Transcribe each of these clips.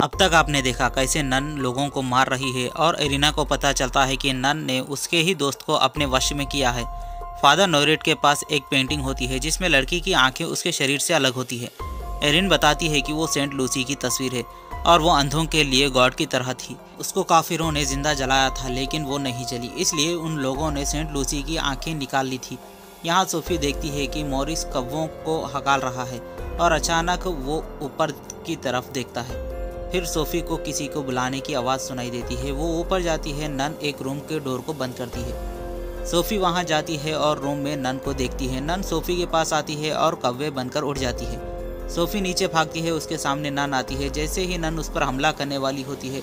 अब तक आपने देखा कैसे नन लोगों को मार रही है और एरिना को पता चलता है कि नन ने उसके ही दोस्त को अपने वश में किया है। फादर नोरेट के पास एक पेंटिंग होती है जिसमें लड़की की आंखें उसके शरीर से अलग होती है। एरिन बताती है कि वो सेंट लूसी की तस्वीर है और वो अंधों के लिए गॉड की तरह थी। उसको काफिरों ने जिंदा जलाया था लेकिन वो नहीं जली, इसलिए उन लोगों ने सेंट लूसी की आंखें निकाल ली थी। यहाँ सोफी देखती है कि मॉरिस कौवों को हकाल रहा है और अचानक वो ऊपर की तरफ देखता है। फिर सोफी को किसी को बुलाने की आवाज़ सुनाई देती है। वो ऊपर जाती है। नन एक रूम के डोर को बंद करती है। सोफी वहाँ जाती है और रूम में नन को देखती है। नन सोफी के पास आती है और कौवे बनकर उड़ जाती है। सोफी नीचे भागती है। उसके सामने नन आती है। जैसे ही नन उस पर हमला करने वाली होती है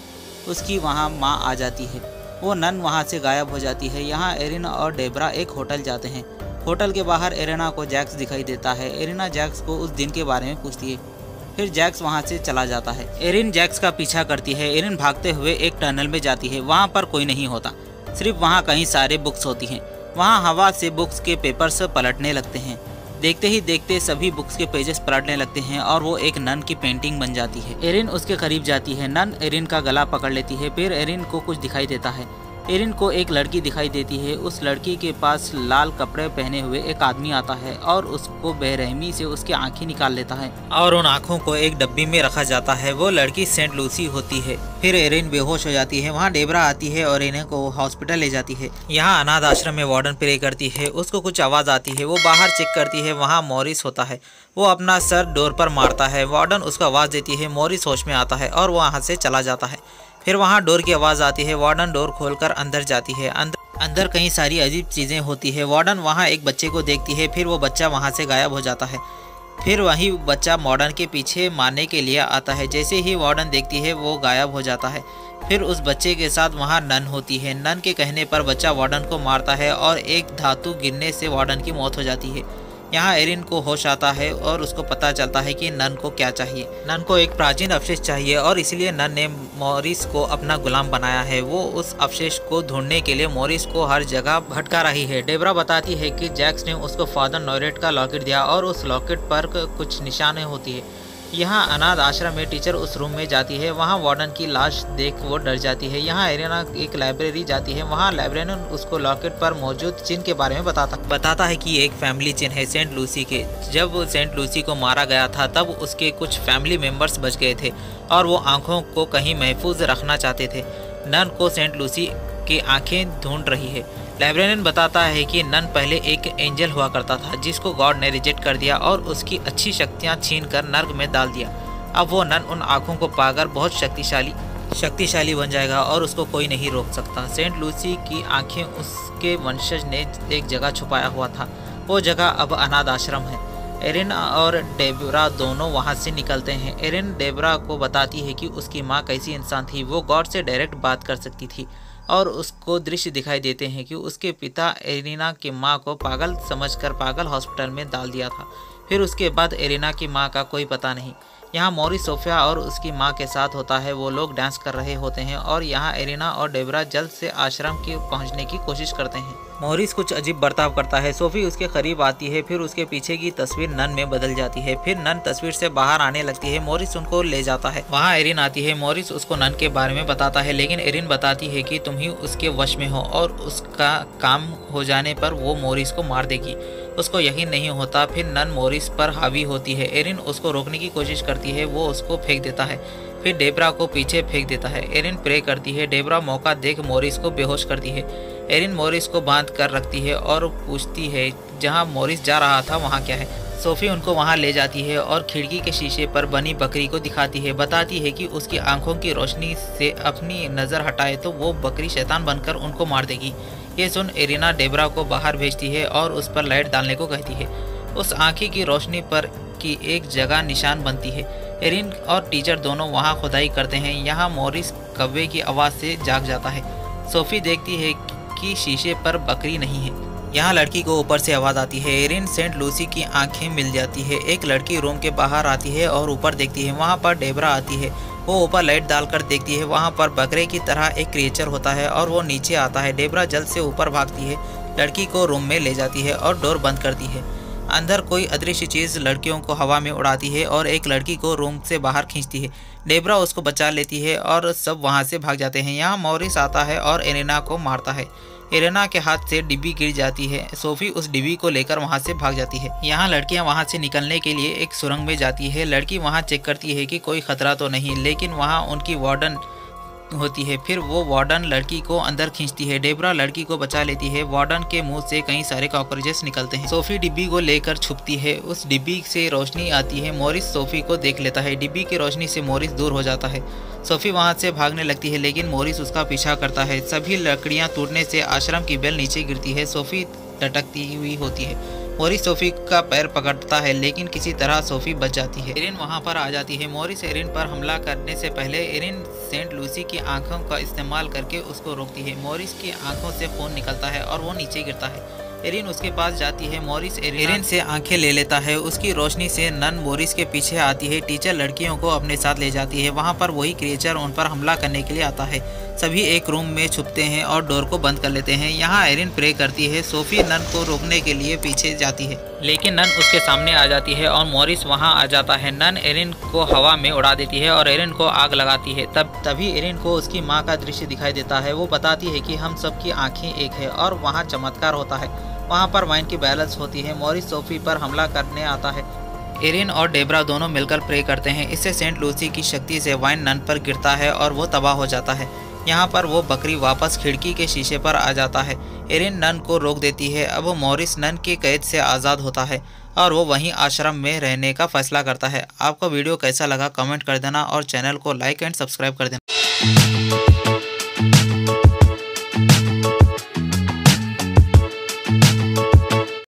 उसकी वहाँ माँ आ जाती है। वो नन वहाँ से गायब हो जाती है। यहाँ एरिन और डेबरा एक होटल जाते हैं। होटल के बाहर एरिना को जैक्स दिखाई देता है। एरिना जैक्स को उस दिन के बारे में पूछती है। फिर जैक्स वहाँ से चला जाता है। एरिन जैक्स का पीछा करती है। एरिन भागते हुए एक टनल में जाती है। वहाँ पर कोई नहीं होता, सिर्फ वहाँ कई सारे बुक्स होती हैं। वहाँ हवा से बुक्स के पेपर्स पलटने लगते हैं। देखते ही देखते सभी बुक्स के पेजेस पलटने लगते हैं और वो एक नन की पेंटिंग बन जाती है। एरिन उसके करीब जाती है। नन एरिन का गला पकड़ लेती है। फिर एरिन को कुछ दिखाई देता है। एरिन को एक लड़की दिखाई देती है। उस लड़की के पास लाल कपड़े पहने हुए एक आदमी आता है और उसको बेरहमी से उसकी आंखें निकाल लेता है और उन आंखों को एक डब्बी में रखा जाता है। वो लड़की सेंट लूसी होती है। फिर एरिन बेहोश हो जाती है। वहाँ डेबरा आती है और एरिन को हॉस्पिटल ले जाती है। यहाँ अनाथ आश्रम में वार्डन प्रे करती है। उसको कुछ आवाज़ आती है। वो बाहर चेक करती है। वहाँ मॉरिस होता है। वो अपना सर डोर पर मारता है। वार्डन उसको आवाज़ देती है। मॉरिस होश में आता है और वो वहाँ से चला जाता है। फिर वहाँ डोर की आवाज़ आती है। वार्डन डोर खोलकर अंदर जाती है। अंदर कई सारी अजीब चीज़ें होती है। वार्डन वहाँ एक बच्चे को देखती है। फिर वो बच्चा वहाँ से गायब हो जाता है। फिर वही बच्चा वार्डन के पीछे मारने के लिए आता है। जैसे ही वार्डन देखती है वो गायब हो जाता है। फिर उस बच्चे के साथ वहाँ नन होती है। नन के कहने पर बच्चा वार्डन को मारता है और एक धातु गिरने से वार्डन की मौत हो जाती है। यहाँ एरिन को होश आता है और उसको पता चलता है कि नन को क्या चाहिए। नन को एक प्राचीन अवशेष चाहिए और इसलिए नन ने मॉरिस को अपना गुलाम बनाया है। वो उस अवशेष को ढूंढने के लिए मॉरिस को हर जगह भटका रही है। डेबरा बताती है कि जैक्स ने उसको फादर नोरेट का लॉकेट दिया और उस लॉकेट पर कुछ निशानें होती है। यहाँ अनाथ आश्रम में टीचर उस रूम में जाती है। वहाँ वार्डन की लाश देख वो डर जाती है। यहाँ एरिना एक लाइब्रेरी जाती है। वहाँ लाइब्रेरियन उसको लॉकेट पर मौजूद चिन्ह के बारे में बताता है कि एक फैमिली चिन्ह है सेंट लूसी के। जब सेंट लूसी को मारा गया था तब उसके कुछ फैमिली मेम्बर्स बच गए थे और वो आंखों को कहीं महफूज रखना चाहते थे। नन को सेंट लूसी की आंखें ढूंढ रही है। लाइब्रेरियन बताता है कि नन पहले एक एंजल हुआ करता था जिसको गॉड ने रिजेक्ट कर दिया और उसकी अच्छी शक्तियां छीन कर नर्क में डाल दिया। अब वो नन उन आँखों को पाकर बहुत शक्तिशाली बन जाएगा और उसको कोई नहीं रोक सकता। सेंट लूसी की आंखें उसके वंशज ने एक जगह छुपाया हुआ था। वो जगह अब अनाथ आश्रम है। एरिन और डेबरा दोनों वहाँ से निकलते हैं। एरिन डेबरा को बताती है कि उसकी माँ कैसी इंसान थी। वो गॉड से डायरेक्ट बात कर सकती थी और उसको दृश्य दिखाई देते हैं कि उसके पिता एरिना की माँ को पागल समझकर पागल हॉस्पिटल में डाल दिया था। फिर उसके बाद एरिना की माँ का कोई पता नहीं। यहाँ मॉरिस सोफिया और उसकी माँ के साथ होता है। वो लोग डांस कर रहे होते हैं और यहाँ एरिना और डेबरा जल्द से आश्रम के पहुँचने की कोशिश करते हैं। मॉरिस कुछ अजीब बर्ताव करता है। सोफी उसके करीब आती है। फिर उसके पीछे की तस्वीर नन में बदल जाती है। फिर नन तस्वीर से बाहर आने लगती है। मॉरिस उनको ले जाता है। वहाँ एरिन आती है। मॉरिस उसको नन के बारे में बताता है लेकिन एरिन बताती है कि तुम ही उसके वश में हो और उसका काम हो जाने पर वो मॉरिस को मार देगी। उसको यकीन नहीं होता। फिर नन मॉरिस पर हावी होती है। एरिन उसको रोकने की कोशिश करती है। वो उसको फेंक देता है। फिर डेबरा को पीछे फेंक देता है। एरिन प्रे करती है। डेबरा मौका देख मॉरिस को बेहोश करती है। एरिन मॉरिस को बांध कर रखती है और पूछती है जहाँ मॉरिस जा रहा था वहाँ क्या है। सोफी उनको वहाँ ले जाती है और खिड़की के शीशे पर बनी बकरी को दिखाती है। बताती है कि उसकी आंखों की रोशनी से अपनी नज़र हटाए तो वो बकरी शैतान बनकर उनको मार देगी। ये सुन एरिना डेबरा को बाहर भेजती है और उस पर लाइट डालने को कहती है। उस आँखी की रोशनी पर की एक जगह निशान बनती है। एरिन और टीचर दोनों वहाँ खुदाई करते हैं। यहाँ मॉरिस कौवे की आवाज़ से जाग जाता है। सोफी देखती है कि शीशे पर बकरी नहीं है। यहाँ लड़की को ऊपर से आवाज़ आती है। एरिन सेंट लूसी की आंखें मिल जाती है। एक लड़की रूम के बाहर आती है और ऊपर देखती है। वहाँ पर डेबरा आती है। वो ऊपर लाइट डालकर देखती है। वहाँ पर बकरे की तरह एक क्रिएचर होता है और वो नीचे आता है। डेबरा जल्द से ऊपर भागती है, लड़की को रूम में ले जाती है और डोर बंद करती है। अंदर कोई अदृश्य चीज़ लड़कियों को हवा में उड़ाती है और एक लड़की को रूम से बाहर खींचती है। डेब्रा उसको बचा लेती है और सब वहाँ से भाग जाते हैं। यहाँ मॉरिस आता है और एरिना को मारता है। एरिना के हाथ से डिब्बी गिर जाती है। सोफी उस डिब्बी को लेकर वहाँ से भाग जाती है। यहाँ लड़कियाँ वहाँ से निकलने के लिए एक सुरंग में जाती है। लड़की वहाँ चेक करती है कि कोई खतरा तो नहीं, लेकिन वहाँ उनकी वार्डन होती है। फिर वो वार्डन लड़की को अंदर खींचती है। डेब्रा लड़की को बचा लेती है। वार्डन के मुंह से कई सारे कॉकरोचेस निकलते हैं। सोफी डिब्बी को लेकर छुपती है। उस डिब्बी से रोशनी आती है। मॉरिस सोफी को देख लेता है। डिब्बी की रोशनी से मॉरिस दूर हो जाता है। सोफी वहां से भागने लगती है, लेकिन मॉरिस उसका पीछा करता है। सभी लकड़ियां टूटने से आश्रम की बेल नीचे गिरती है। सोफी लटकती हुई होती है। मॉरिस सोफी का पैर पकड़ता है, लेकिन किसी तरह सोफी बच जाती है। एरिन वहां पर आ जाती है। मॉरिस एरिन पर हमला करने से पहले एरिन सेंट लूसी की आंखों का इस्तेमाल करके उसको रोकती है। मॉरिस की आंखों से खून निकलता है और वो नीचे गिरता है। एरिन उसके पास जाती है। मॉरिस एरिन से आंखें ले लेता है। उसकी रोशनी से नन मॉरिस के पीछे आती है। टीचर लड़कियों को अपने साथ ले जाती है। वहाँ पर वही क्रिएचर उन पर हमला करने के लिए आता है। सभी एक रूम में छुपते हैं और डोर को बंद कर लेते हैं। यहाँ एरिन प्रे करती है। सोफी नन को रोकने के लिए पीछे जाती है, लेकिन नन उसके सामने आ जाती है और मॉरिस वहाँ आ जाता है। नन एरिन को हवा में उड़ा देती है और एरिन को आग लगाती है। तभी एरिन को उसकी माँ का दृश्य दिखाई देता है। वो बताती है कि हम सबकी आंखें एक है और वहाँ चमत्कार होता है। वहाँ पर वाइन की बैलेंस होती है। मॉरिस सोफी पर हमला करने आता है। एरिन और डेब्रा दोनों मिलकर प्रे करते हैं। इससे सेंट लूसी की शक्ति से वाइन नन पर गिरता है और वो तबाह हो जाता है। यहाँ पर वो बकरी वापस खिड़की के शीशे पर आ जाता है। एरिन नन को रोक देती है। अब मॉरिस नन के कैद से आज़ाद होता है और वो वहीं आश्रम में रहने का फैसला करता है। आपको वीडियो कैसा लगा कमेंट कर देना और चैनल को लाइक एंड सब्सक्राइब कर देना।